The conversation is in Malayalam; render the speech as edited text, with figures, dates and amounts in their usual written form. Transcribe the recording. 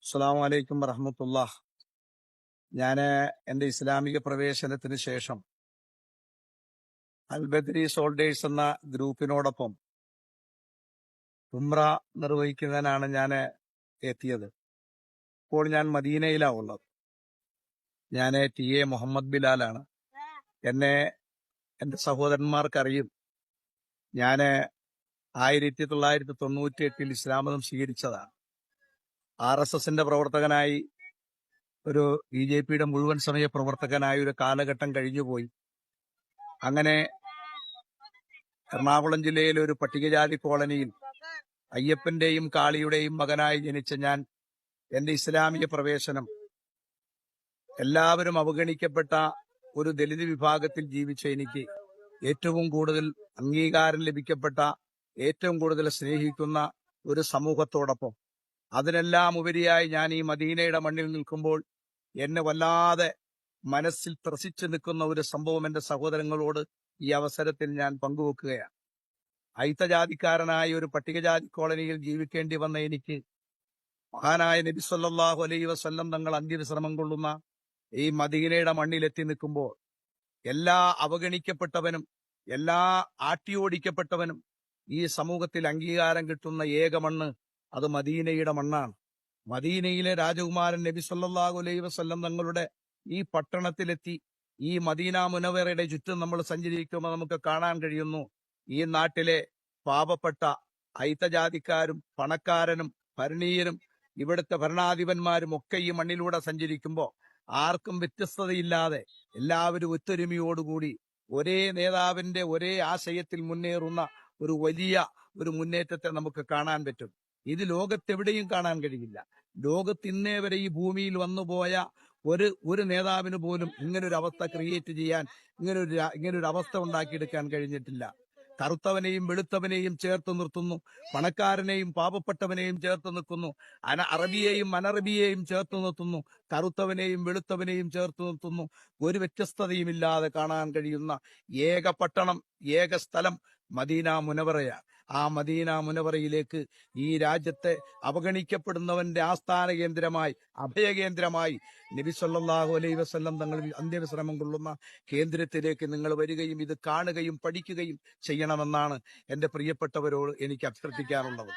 അസ്സലാമു അലൈക്കും വറഹ്മത്തുള്ളാഹ്. ഞാൻ എൻ്റെ ഇസ്ലാമിക പ്രവേശനത്തിന് ശേഷം അൽബദ്രി സോൾഡേഴ്സ് എന്ന ഗ്രൂപ്പിനോടൊപ്പം ഉംറ നിർവഹിക്കുന്നതിനാണ് ഞാൻ എത്തിയത്. ഇപ്പോൾ ഞാൻ മദീനയിലാണ് ഉള്ളത്. ഞാൻ ടി.എ. മുഹമ്മദ് ബിലാലാണ്. എന്നെ എൻ്റെ സഹോദരന്മാർക്കറിയും. ഞാൻ 1998 ഇസ്ലാം മതം സ്വീകരിച്ചതാണ്. RSSന്റെ പ്രവർത്തകനായി, ഒരു BJPയുടെ മുഴുവൻ സമയ പ്രവർത്തകനായ ഒരു കാലഘട്ടം കഴിഞ്ഞുപോയി. അങ്ങനെ എറണാകുളം ജില്ലയിലെ ഒരു പട്ടികജാതി കോളനിയിൽ അയ്യപ്പന്റെയും കാളിയുടെയും മകനായി ജനിച്ച ഞാൻ എന്റെ ഇസ്ലാമിക പ്രവേശനം എല്ലാവരും അവഗണിക്കപ്പെട്ട ഒരു ദലിത് വിഭാഗത്തിൽ ജീവിച്ച എനിക്ക് ഏറ്റവും കൂടുതൽ അംഗീകാരം ലഭിക്കപ്പെട്ട, ഏറ്റവും കൂടുതൽ സ്നേഹിക്കുന്ന ഒരു സമൂഹത്തോടൊപ്പം, അതിനെല്ലാം ഉപരിയായി ഞാൻ ഈ മദീനയുടെ മണ്ണിൽ നിൽക്കുമ്പോൾ എന്നെ വല്ലാതെ മനസ്സിൽ ത്രസിച്ചു നിൽക്കുന്ന ഒരു സംഭവം എന്റെ സഹോദരങ്ങളോട് ഈ അവസരത്തിൽ ഞാൻ പങ്കുവെക്കുകയാണ്. അയിത്തജാതിക്കാരനായ ഒരു പട്ടികജാതി കോളനിയിൽ ജീവിക്കേണ്ടി വന്ന എനിക്ക് മഹാനായ നബി സല്ലല്ലാഹു അലൈഹി വസല്ലം തങ്ങൾ അന്ത്യവിശ്രമം കൊള്ളുന്ന ഈ മദീനയുടെ മണ്ണിലെത്തി നിൽക്കുമ്പോൾ എല്ലാ അവഗണിക്കപ്പെട്ടവനും, എല്ലാ ആട്ടിയോടിക്കപ്പെട്ടവനും ഈ സമൂഹത്തിൽ അംഗീകാരം കിട്ടുന്ന ഏക മണ്ണ് അത് മദീനയുടെ മണ്ണാണ്. മദീനയിലെ രാജകുമാരൻ നബി സല്ലല്ലാഹു അലൈഹി വസല്ലം തങ്ങളുടെ ഈ പട്ടണത്തിലെത്തി ഈ മദീന മുനവറയുടെ ചുറ്റും നമ്മൾ സഞ്ചരിക്കുമ്പോൾ നമുക്ക് കാണാൻ കഴിയുന്നു, ഈ നാട്ടിലെ പാവപ്പെട്ട അയിത്തജാതിക്കാരും പണക്കാരനും ഭരണീയരും ഇവിടുത്തെ ഭരണാധിപന്മാരും ഒക്കെ ഈ മണ്ണിലൂടെ സഞ്ചരിക്കുമ്പോൾ ആർക്കും വ്യത്യസ്തതയില്ലാതെ എല്ലാവരും ഒത്തൊരുമയോടുകൂടി ഒരേ നേതാവിന്റെ ഒരേ ആശയത്തിൽ മുന്നേറുന്ന ഒരു വലിയ ഒരു മുന്നേറ്റത്തെ നമുക്ക് കാണാൻ പറ്റും. ഇത് ലോകത്തെവിടെയും കാണാൻ കഴിയില്ല. ലോകത്ത് ഇന്നേ വരെ ഈ ഭൂമിയിൽ വന്നുപോയ ഒരു നേതാവിന് പോലും ഇങ്ങനൊരു അവസ്ഥ ക്രിയേറ്റ് ചെയ്യാൻ, ഇങ്ങനൊരു അവസ്ഥ ഉണ്ടാക്കിയെടുക്കാൻ കഴിഞ്ഞിട്ടില്ല. കറുത്തവനെയും വെളുത്തവനെയും ചേർത്ത് നിർത്തുന്നു, പണക്കാരനെയും പാവപ്പെട്ടവനെയും ചേർത്ത് നിൽക്കുന്നു, അറബിയെയും അനറബിയെയും ചേർത്ത് നിർത്തുന്നു, കറുത്തവനെയും വെളുത്തവനെയും ചേർത്ത് നിർത്തുന്നു. ഒരു വ്യത്യസ്തതയുമില്ലാതെ കാണാൻ കഴിയുന്ന ഏക പട്ടണം, ഏക സ്ഥലം മദീന മുനവറയാണ്. ആ മദീന മുനവറയിലേക്ക് ഈ രാജ്യത്തെ അവഗണിക്കപ്പെടുന്നവന്റെ ആസ്ഥാന കേന്ദ്രമായി, അഭയകേന്ദ്രമായി നബി സല്ലല്ലാഹു അലൈഹി വസല്ലം തങ്ങൾ അന്ത്യവിശ്രമം കൊള്ളുന്ന കേന്ദ്രത്തിലേക്ക് നിങ്ങൾ വരികയും ഇത് കാണുകയും പഠിക്കുകയും ചെയ്യണമെന്നാണ് എന്റെ പ്രിയപ്പെട്ടവരോട് എനിക്ക് അഭ്യർത്ഥിക്കാനുള്ളത്.